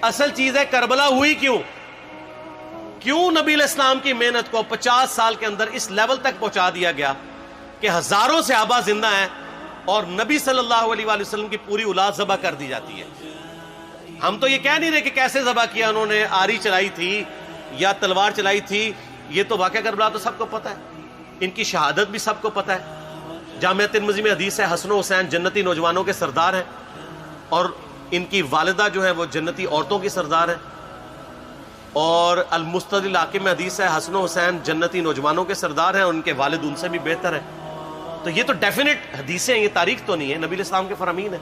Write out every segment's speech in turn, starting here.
اصل چیز ہے کربلا ہوئی کیوں نبی علیہ السلام کی محنت کو 50 سال کے اندر اس لیول تک پہنچا دیا گیا کہ ہزاروں صحابہ زندہ ہیں اور نبی صلی اللہ علیہ وآلہ وسلم کی پوری اولاد ذبح کر دی جاتی ہے. ہم تو یہ کہہ نہیں رہے کہ کیسے ذبح کیا انہوں نے, آری چلائی تھی یا تلوار چلائی تھی, یہ تو واقعہ کربلا تو سب کو پتہ ہے, ان کی شہادت بھی سب کو پتہ ہے. جامعہ ترمذی میں حدیث ہے حسن و حسین جنتی نوجوانوں کے سردار ہیں اور ان کی والدہ جو ہے وہ جنتی عورتوں کی سردار ہیں. اور المستدرک الحاکم میں حدیث ہے حسن و حسین جنتی نوجوانوں کے سردار ہیں اور ان کے والد ان سے بھی بہتر ہیں. تو یہ تو ڈیفینٹ حدیثیں ہیں, یہ تاریخ تو نہیں ہے, نبی علیہ السلام کے فرامین ہیں.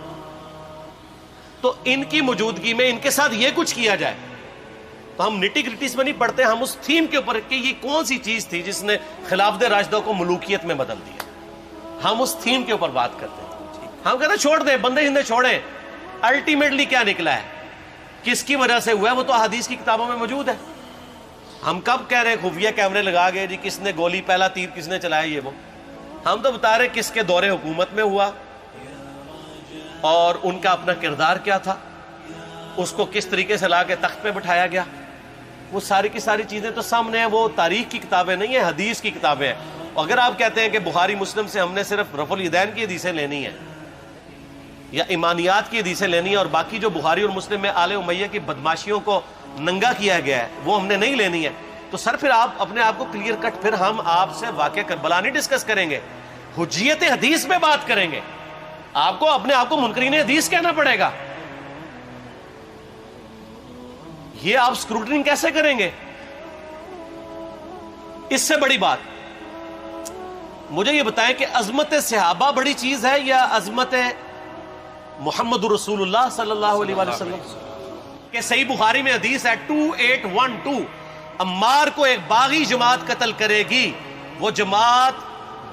تو ان کی موجودگی میں ان کے ساتھ یہ کچھ کیا جائے تو ہم نٹی گریٹیز میں نہیں پڑھتے, ہم اس تھیم کے اوپر کہ یہ کون سی چیز تھی جس نے خلافت راشدہ کو ملوکیت میں بدل دیا, ہم اس تھیم کے اوپر بات کرتے ہیں. ہم کہتے ہیں چھوڑ دیں, بندے ہندے چھوڑیں. الٹیمیٹلی کیا نکلا ہے, کس کی وجہ سے ہوا ہے, وہ تو احادیث کی کتابوں میں موجود ہے. ہم کب کہہ رہے ہیں خفیہ کیمرے لگا گئے جی کس نے گولی پہلا تیر کس نے چلایا, یہ وہ ہم تو بتا رہے کس کے دور حکومت میں ہوا اور ان کا اپنا کردار کیا تھا, اس کو کس طریقے سے لا کے تخت پہ بٹھایا گیا. وہ ساری کی ساری چیزیں تو سامنے ہیں, وہ تاریخ کی کتابیں نہیں ہیں, حدیث کی کتابیں ہیں. اگر آپ کہتے ہیں کہ بخاری مسلم سے ہم نے صرف رفع الیدین کی حدیثیں لینی ہیں یا ایمانیات کی حدیثیں لینی ہیں اور باقی جو بخاری اور مسلم میں آل امیہ کی بدماشیوں کو ننگا کیا گیا ہے وہ ہم نے نہیں لینی ہے, تو سر پھر آپ اپنے آپ کو کلیئر کٹ, پھر ہم آپ سے واقعہ کربلا نہیں ڈسکس کریں گے, حجیت حدیث میں بات کریں گے. آپ کو اپنے آپ کو منکرین حدیث کہنا پڑے گا. یہ آپ اسکروٹنگ کیسے کریں گے؟ اس سے بڑی بات مجھے یہ بتائیں کہ عظمت صحابہ بڑی چیز ہے یا عظمت محمد رسول اللہ صلی اللہ علیہ وآلہ وسلم؟ کہ صحیح بخاری میں حدیث ہے 2812 عمار کو ایک باغی جماعت قتل کرے گی, وہ جماعت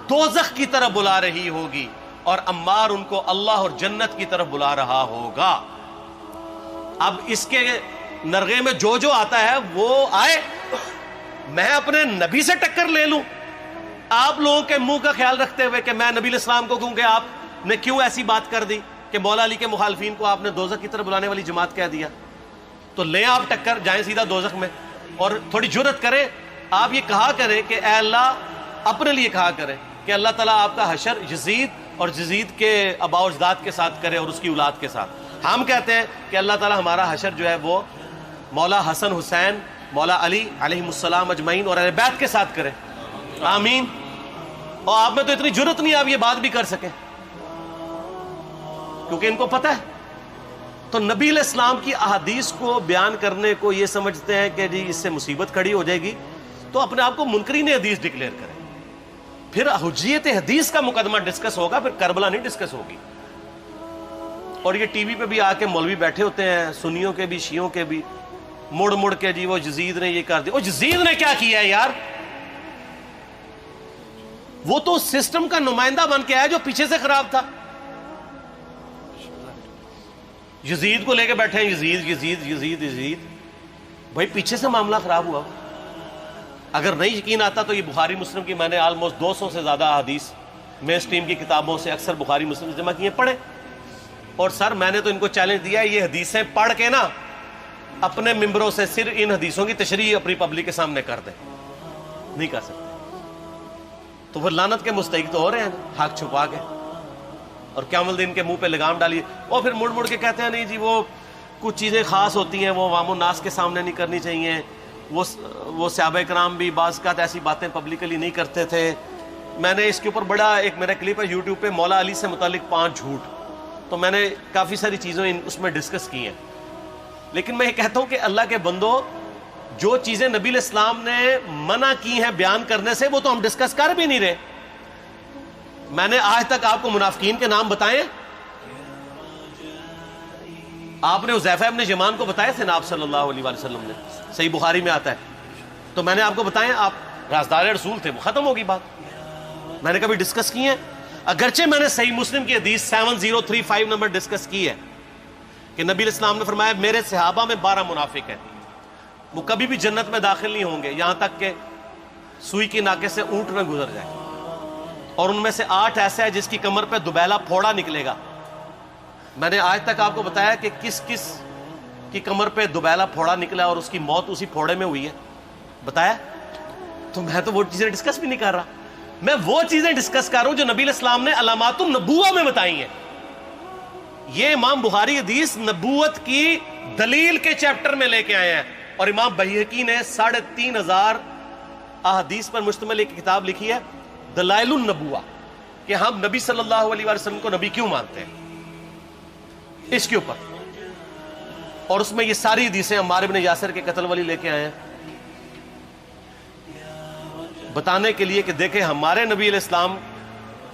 دوزخ کی طرف بلا رہی ہوگی اور عمار ان کو اللہ اور جنت کی طرف بلا رہا ہوگا. اب اس کے نرغے میں جو آتا ہے وہ آئے, میں اپنے نبی سے ٹکر لے لوں آپ لوگوں کے منہ کا خیال رکھتے ہوئے کہ میں نبی علیہ السلام کو کہوں کہ آپ نے کیوں ایسی بات کر دی کہ مولا علی کے مخالفین کو آپ نے دوزخ کی طرف بلانے والی جماعت کہہ دیا. تو لیں آپ ٹکر, جائیں سیدھا دوزخ میں اور تھوڑی جرت کریں, آپ یہ کہا کریں کہ اے اللہ, اپنے لیے کہا کریں کہ اللہ تعالیٰ آپ کا حشر یزید اور یزید کے آباء و اجداد کے ساتھ کرے اور اس کی اولاد کے ساتھ. ہم کہتے ہیں کہ اللہ تعالیٰ ہمارا حشر جو ہے وہ مولا حسن حسین مولا علی علیہ السلام اجمعین اور اہل بیت کے ساتھ کرے, آمین. اور آپ میں تو اتنی جرت نہیں آپ یہ بات بھی کر سکیں کیونکہ ان کو پتہ ہے. تو نبی علیہ السلام کی احادیث کو بیان کرنے کو یہ سمجھتے ہیں کہ جی اس سے مصیبت کھڑی ہو جائے گی, تو اپنے آپ کو منکرین حدیث ڈکلیئر کریں. پھر حجیت حدیث کا مقدمہ ڈسکس ہوگا, پھر کربلا نہیں ڈسکس ہوگی. اور یہ ٹی وی پہ بھی آ کے مولوی بیٹھے ہوتے ہیں, سنیوں کے بھی شیعوں کے بھی, مڑ کے جی وہ یزید نے یہ کر دیا. وہ یزید نے کیا کیا ہے یار؟ وہ تو سسٹم کا نمائندہ بن کے آیا جو پیچھے سے خراب تھا. یزید کو لے کے بیٹھے ہیں, یزید یزید یزید یزید, بھائی پیچھے سے معاملہ خراب ہوا. اگر نہیں یقین آتا تو یہ بخاری مسلم کی میں نے آلموسٹ 200 سے زیادہ حدیث مین اسٹریم کی کتابوں سے اکثر بخاری مسلم جمع کیے, پڑھے. اور سر میں نے تو ان کو چیلنج دیا ہے, یہ حدیثیں پڑھ کے نا اپنے ممبروں سے صرف ان حدیثوں کی تشریح اپنی پبلک کے سامنے کر دیں. نہیں کر سکتے تو پھر لعنت کے مستحق تو ہو رہے ہیں حق چھپا کے, اور قیامت دن کے منہ پہ لگام ڈالیے. اور پھر مڑ کے کہتے ہیں نہیں جی وہ کچھ چیزیں خاص ہوتی ہیں وہ عوام الناس کے سامنے نہیں کرنی چاہیے. وہ صحابہ کرام بھی بعض کا ایسی باتیں پبلکلی نہیں کرتے تھے. میں نے اس کے اوپر بڑا ایک میرا کلپ ہے یوٹیوب پہ, مولا علی سے متعلق 5 جھوٹ, تو میں نے کافی ساری چیزیں اس میں ڈسکس کی ہیں. لیکن میں یہ کہتا ہوں کہ اللہ کے بندو, جو چیزیں نبی علیہ السلام نے منع کی ہیں بیان کرنے سے وہ تو ہم ڈسکس کر بھی نہیں رہے. میں نے آج تک آپ کو منافقین کے نام بتائے؟ آپ نے حذیفہ ابن یمان کو بتایا تھے نا آپ صلی اللہ علیہ وآلہ وسلم نے, صحیح بخاری میں آتا ہے. تو میں نے آپ کو بتایا, آپ رازدار رسول تھے, وہ ختم ہوگی بات. میں نے کبھی ڈسکس کی ہے؟ اگرچہ میں نے صحیح مسلم کی حدیث 7035 نمبر ڈسکس کی ہے کہ نبی علیہ السلام نے فرمایا میرے صحابہ میں 12 منافق ہیں, وہ کبھی بھی جنت میں داخل نہیں ہوں گے یہاں تک کہ سوئی کی ناکے سے اونٹ نہ گزر جائے, اور ان میں سے 8 ایسا ہے جس کی کمر پہ دوبیلا پھوڑا نکلے گا. میں نے آج تک آپ کو بتایا کہ کس کس کی کمر پہ دوبیلا پھوڑا نکلا اور اس کی موت اسی پھوڑے میں ہوئی ہے؟ بتایا؟ تو میں تو وہ چیزیں ڈسکس بھی نہیں کر رہا، میں وہ چیزیں ڈسکس کر رہا ہوں جو نبی علیہ السلام نے علامات النبوہ میں بتائی ہیں۔ یہ امام بخاری حدیث نبوت کی دلیل کے چیپٹر میں لے کے آئے ہیں، اور امام بہقی نے 3500 احادیث پر مشتمل ایک کتاب لکھی ہے دلائل النبوہ، کہ ہم نبی صلی اللہ علیہ وسلم کو نبی کیوں مانتے ہیں، اس کے اوپر۔ اور اس میں یہ ساری حدیثیں عمار بن یاسر کے قتل والی لے کے آئے ہیں، بتانے کے لیے کہ دیکھیں ہمارے نبی علیہ السلام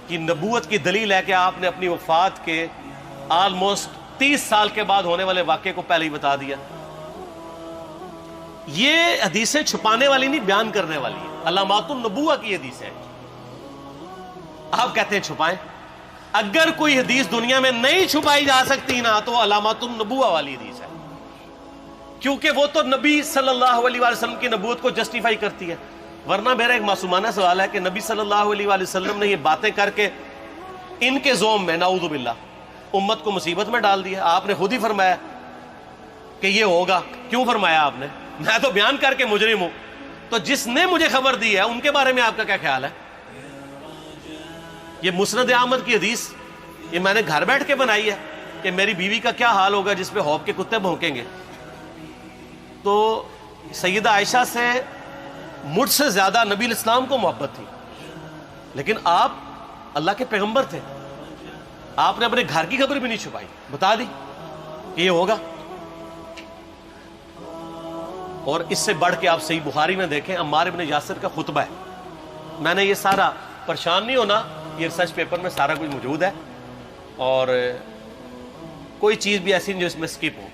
کی نبوت کی دلیل ہے کہ آپ نے اپنی وفات کے آلموسٹ 30 سال کے بعد ہونے والے واقعے کو پہلے ہی بتا دیا۔ یہ حدیثیں چھپانے والی نہیں، بیان کرنے والی ہیں، علامات النبوہ کی حدیثیں ہیں۔ آپ کہتے ہیں چھپائیں، اگر کوئی حدیث دنیا میں نہیں چھپائی جا سکتی نا تو علامات النبوہ والی حدیث ہے، کیونکہ وہ تو نبی صلی اللہ علیہ وسلم کی نبوت کو جسٹیفائی کرتی ہے۔ ورنہ میرا ایک معصومانہ سوال ہے کہ نبی صلی اللہ علیہ وسلم نے یہ باتیں کر کے ان کے زوم میں نعوذ باللہ امت کو مصیبت میں ڈال دیا۔ آپ نے خود ہی فرمایا کہ یہ ہوگا، کیوں فرمایا آپ نے؟ میں تو بیان کر کے مجرم ہوں، تو جس نے مجھے خبر دی ہے ان کے بارے میں آپ کا کیا خیال ہے؟ یہ مسند احمد کی حدیث یہ میں نے گھر بیٹھ کے بنائی ہے کہ میری بیوی کا کیا حال ہوگا جس پہ خوف کے کتے بھونکیں گے۔ تو سیدہ عائشہ سے مجھ سے زیادہ نبی علیہ السلام کو محبت تھی، لیکن آپ اللہ کے پیغمبر تھے، آپ نے اپنے گھر کی خبر بھی نہیں چھپائی، بتا دی کہ یہ ہوگا۔ اور اس سے بڑھ کے آپ صحیح بخاری میں دیکھیں، عمار بن یاسر کا خطبہ ہے۔ میں نے یہ سارا، پریشان نہیں ہونا، یہ ریسرچ پیپر میں سارا کچھ موجود ہے، اور کوئی چیز بھی ایسی نہیں جو اس میں سکپ ہو۔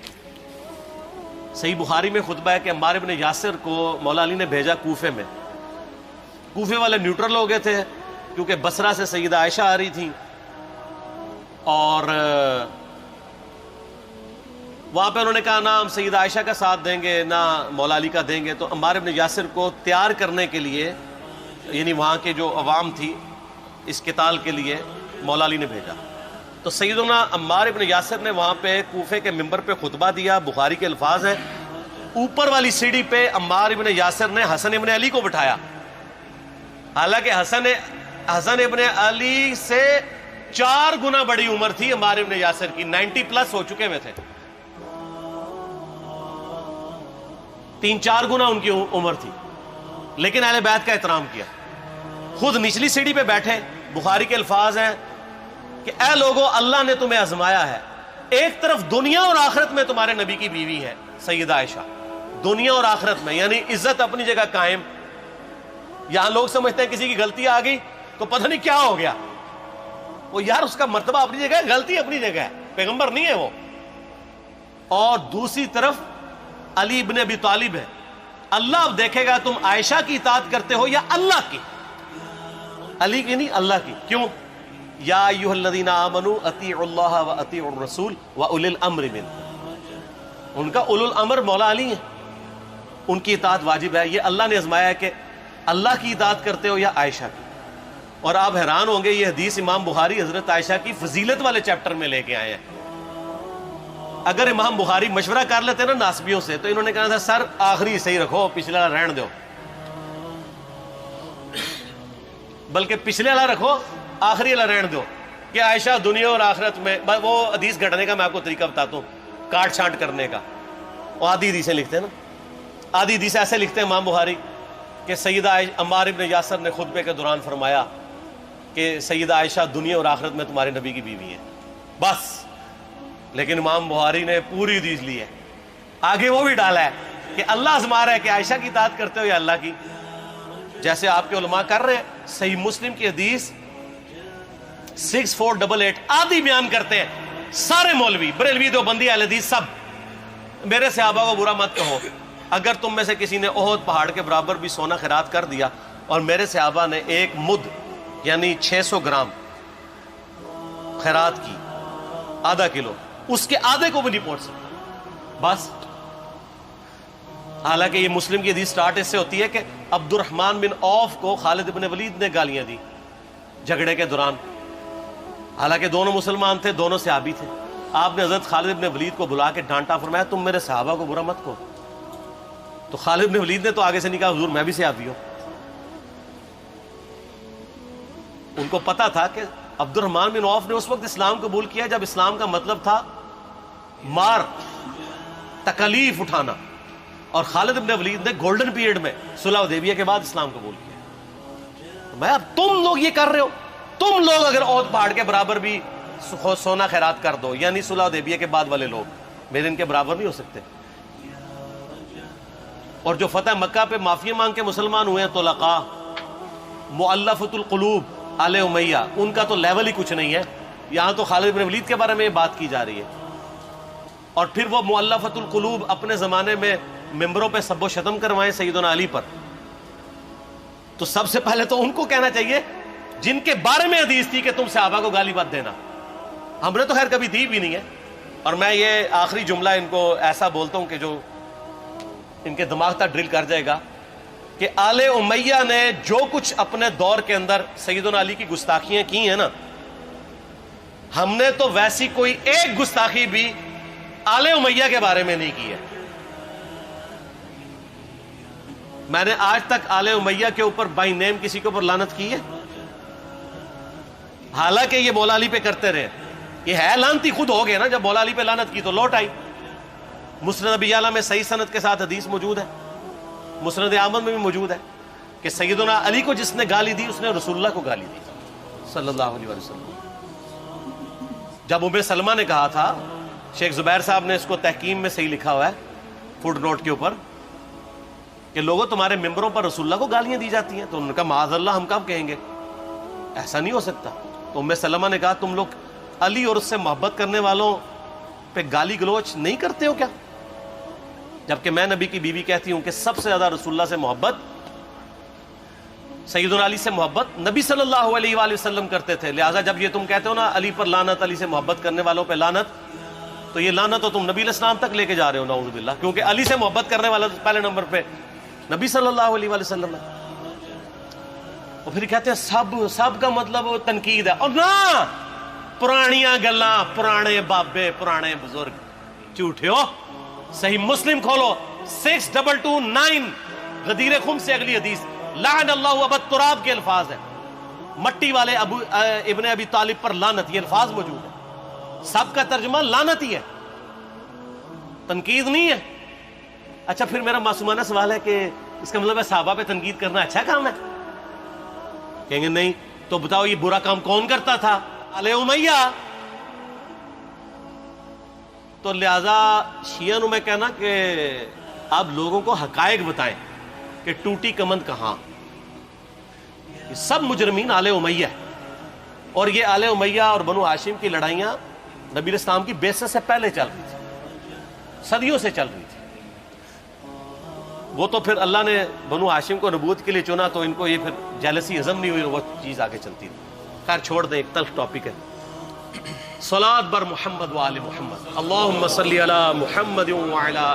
صحیح بخاری میں خطبہ ہے کہ عمار بن یاسر کو مولا علی نے بھیجا کوفے میں۔ کوفے والے نیوٹرل ہو گئے تھے کیونکہ بصرہ سے سیدہ عائشہ آ رہی تھیں، اور وہاں پہ انہوں نے کہا نہ ہم سیدہ عائشہ کا ساتھ دیں گے نہ مولا علی کا دیں گے۔ تو عمار بن یاسر کو تیار کرنے کے لیے، یعنی وہاں کے جو عوام تھی اس قتال کے لیے، مولا علی نے بھیجا۔ تو سیدنا عمار بن یاسر نے وہاں پہ کوفے کے ممبر پہ خطبہ دیا، بخاری کے الفاظ ہیں، اوپر والی سیڑھی پہ عمار بن یاسر نے حسن ابن علی کو بٹھایا، حالانکہ حسن ابن علی سے 4 گنا بڑی عمر تھی عمار بن یاسر کی، 90 پلس ہو چکے ہوئے تھے، 3-4 گنا ان کی عمر تھی، لیکن اہل بیت کا احترام کیا۔ خود نچلی سیڑھی پہ بیٹھے، بخاری کے الفاظ ہیں کہ اے لوگو اللہ نے تمہیں آزمایا ہے، ایک طرف دنیا اور آخرت میں تمہارے نبی کی بیوی ہے سیدہ عائشہ، دنیا اور آخرت میں، یعنی عزت اپنی جگہ قائم۔ یہاں لوگ سمجھتے ہیں کسی کی غلطی آ گئی تو پتہ نہیں کیا ہو گیا، وہ یار اس کا مرتبہ اپنی جگہ ہے، غلطی اپنی جگہ ہے، پیغمبر نہیں ہے وہ۔ اور دوسری طرف علی ابن ابی طالب ہے، اللہ اب دیکھے گا تم عائشہ کی اطاعت کرتے ہو یا اللہ کی، علی کی نہیں اللہ کی۔ کیوں؟ یا ایھا الذین آمنوا اطیعوا اللہ واطیعوا الرسول واولی الامر منکم، ان کا اولو الامر مولا علی ہیں، ان کی اطاعت واجب ہے۔ یہ اللہ نے آزمایا ہے کہ اللہ کی اطاعت کرتے ہو یا عائشہ کی۔ اور آپ حیران ہوں گے، یہ حدیث امام بخاری حضرت عائشہ کی فضیلت والے چیپٹر میں لے کے آئے ہیں۔ اگر امام بخاری مشورہ کر لیتے نا ناسبیوں سے تو انہوں نے کہا تھا سر آخری صحیح رکھو، پچھلا رہن دو، بلکہ پچھلے والا رکھو آخری والا رہن دو، کہ عائشہ دنیا اور آخرت میں۔ وہ حدیث گھڑنے کا میں آپ کو طریقہ بتاتا ہوں، کاٹ چھانٹ کرنے کا۔ وہ آدھی حدیثیں لکھتے ہیں نا، آدھی حدیثیں ایسے لکھتے ہیں امام بخاری کہ سیدہ عمار ابن یاسر نے خطبے کے دوران فرمایا کہ سیدہ عائشہ دنیا اور آخرت میں تمہارے نبی کی بیوی ہے، بس۔ لیکن امام بخاری نے پوری حدیث لی ہے، آگے وہ بھی ڈالا ہے کہ اللہ آزما رہا ہے کہ عائشہ کی اطاعت کرتے ہو یا اللہ کی، جیسے آپ کے علماء کر رہے ہیں۔ صحیح مسلم کی حدیث 6488 آدھی بیان کرتے ہیں، سارے مولوی، بریلوی، دیوبندی، اہل حدیث سب۔ میرے صحابہ کو برا مت کہو، اگر تم میں سے کسی نے احد پہاڑ کے برابر بھی سونا خیرات کر دیا اور میرے صحابہ نے 1 مد یعنی 600 گرام خیرات کی، آدھا کلو، اس کے آدھے کو بھی نہیں پہنچ سکتا، بس۔ حالانکہ یہ مسلم کی حدیث سٹارٹ اس سے ہوتی ہے کہ عبد الرحمن بن عوف کو خالد بن ولید نے گالیاں دی جھگڑے کے دوران، حالانکہ دونوں مسلمان تھے، دونوں صحابی تھے۔ آپ نے حضرت خالد بن ولید کو بلا کے ڈانٹا، فرمایا تم میرے صحابہ کو برا مت کہو. تو خالد بن ولید نے تو آگے سے نہیں کہا حضور میں بھی صحابی ہوں. ان کو پتا تھا کہ عبد الرحمن بن عوف نے اس وقت اسلام قبول کیا جب اسلام کا مطلب تھا مار، تکلیف اٹھانا، اور خالد بن ولید نے گولڈن پیریڈ میں صلح حدیبیہ کے بعد اسلام قبول کیا. میں اب تم لوگ یہ کر رہے ہو، تم لوگ اگر عہد پہاڑ کے برابر بھی سونا خیرات کر دو، یعنی صلح حدیبیہ کے بعد والے لوگ میرے ان کے برابر نہیں ہو سکتے. اور جو فتح مکہ پہ معافی مانگ کے مسلمان ہوئے ہیں طلقاء، مؤلفۃ القلوب آل امیہ، ان کا تو لیول ہی کچھ نہیں ہے. یہاں تو خالد بن ولید کے بارے میں یہ بات کی جا رہی ہے. اور پھر وہ مؤلفۃ القلوب اپنے زمانے میں ممبروں پہ سب و شتم کروائیں سیدنا علی پر. تو سب سے پہلے تو ان کو کہنا چاہیے جن کے بارے میں حدیث تھی کہ تم صحابہ کو گالی مت دینا. ہم نے تو خیر کبھی دی بھی نہیں ہے. اور میں یہ آخری جملہ ان کو ایسا بولتا ہوں کہ جو ان کے دماغ تک ڈرل کر جائے گا کہ آل امیہ نے جو کچھ اپنے دور کے اندر سیدنا علی کی گستاخیاں کی ہیں نا، ہم نے تو ویسی کوئی ایک گستاخی بھی آل امیہ کے بارے میں نہیں کی ہے. میں نے آج تک آل امیہ کے اوپر بائی نیم کسی کے اوپر لعنت کی ہے؟ حالانکہ یہ مولا علی پہ کرتے رہے. یہ ہے لعنتی خود ہو گئے نا، جب مولا علی پہ لعنت کی تو لوٹ آئی. مسند ابی یعلا میں صحیح سند کے ساتھ حدیث موجود ہے، مسند احمد میں بھی موجود ہے کہ سیدنا علی کو جس نے گالی دی اس نے رسول اللہ کو گالی دی صلی اللہ علیہ وسلم. جب ام سلمہ نے کہا تھا، شیخ زبیر صاحب نے اس کو تحکیم میں صحیح لکھا ہوا ہے فوٹ نوٹ کے اوپر، کہ لوگوں تمہارے ممبروں پر رسول اللہ کو گالیاں دی جاتی ہیں، تو انہوں نے کہا معاذ اللہ ہم کب کہیں گے، ایسا نہیں ہو سکتا. تو ام سلمہ نے کہا تم لوگ علی اور اس سے محبت کرنے والوں پہ گالی گلوچ نہیں کرتے ہو کیا؟ جبکہ میں نبی کی بیوی کہتی ہوں کہ سب سے زیادہ رسول اللہ سے محبت، سیدنا علی سے محبت نبی صلی اللہ علیہ وآلہ وسلم کرتے تھے. لہٰذا جب یہ تم کہتے ہو نا علی پر لعنت، علی سے محبت کرنے والوں پہ لعنت، تو یہ لعنت تو تم نبی علیہ السلام تک لے کے جا رہے ہو نعوذ باللہ، کیونکہ علی سے محبت کرنے والا پہلے نمبر پہ نبی صلی اللہ علیہ وآلہ وسلم ہے. اور پھر کہتے ہیں سب کا مطلب تنقید ہے. اور نہ، پرانیاں گلاں، پرانے بابے، پرانے بزرگ، جھوٹے ہو. صحیح مسلم کھولو 6229 غدیر خم سے اگلی حدیث، لعن اللہ ابا التراب کے الفاظ ہیں، مٹی والے ابن ابی طالب پر لعنت، یہ الفاظ موجود ہیں. سب کا ترجمہ لعنت ہی ہے، تنقید نہیں ہے. اچھا پھر میرا معصومانہ سوال ہے کہ اس کا مطلب ہے صحابہ پہ تنقید کرنا اچھا کام ہے؟ کہیں گے نہیں. تو بتاؤ یہ برا کام کون کرتا تھا؟ آل امیہ. تو لہذا شیعہ نو میں کہنا کہ آپ لوگوں کو حقائق بتائیں کہ ٹوٹی کمند کہاں. یہ سب مجرمین آل امیہ ہے. اور یہ آل امیہ اور بنو ہاشم کی لڑائیاں نبی علیہ السلام کی بعثت سے پہلے چل رہی تھی، صدیوں سے چل رہی تھی. وہ تو پھر اللہ نے بنو ہاشم کو نبوت کے لیے چنا تو ان کو یہ پھر جیلسی ہضم نہیں ہوئی، وہ چیز آگے چلتی تھی. خیر چھوڑ دیں، ایک تلخ ٹاپک ہے. صلاۃ بر محمد و آل محمد، اللہم صلی علی محمد و علی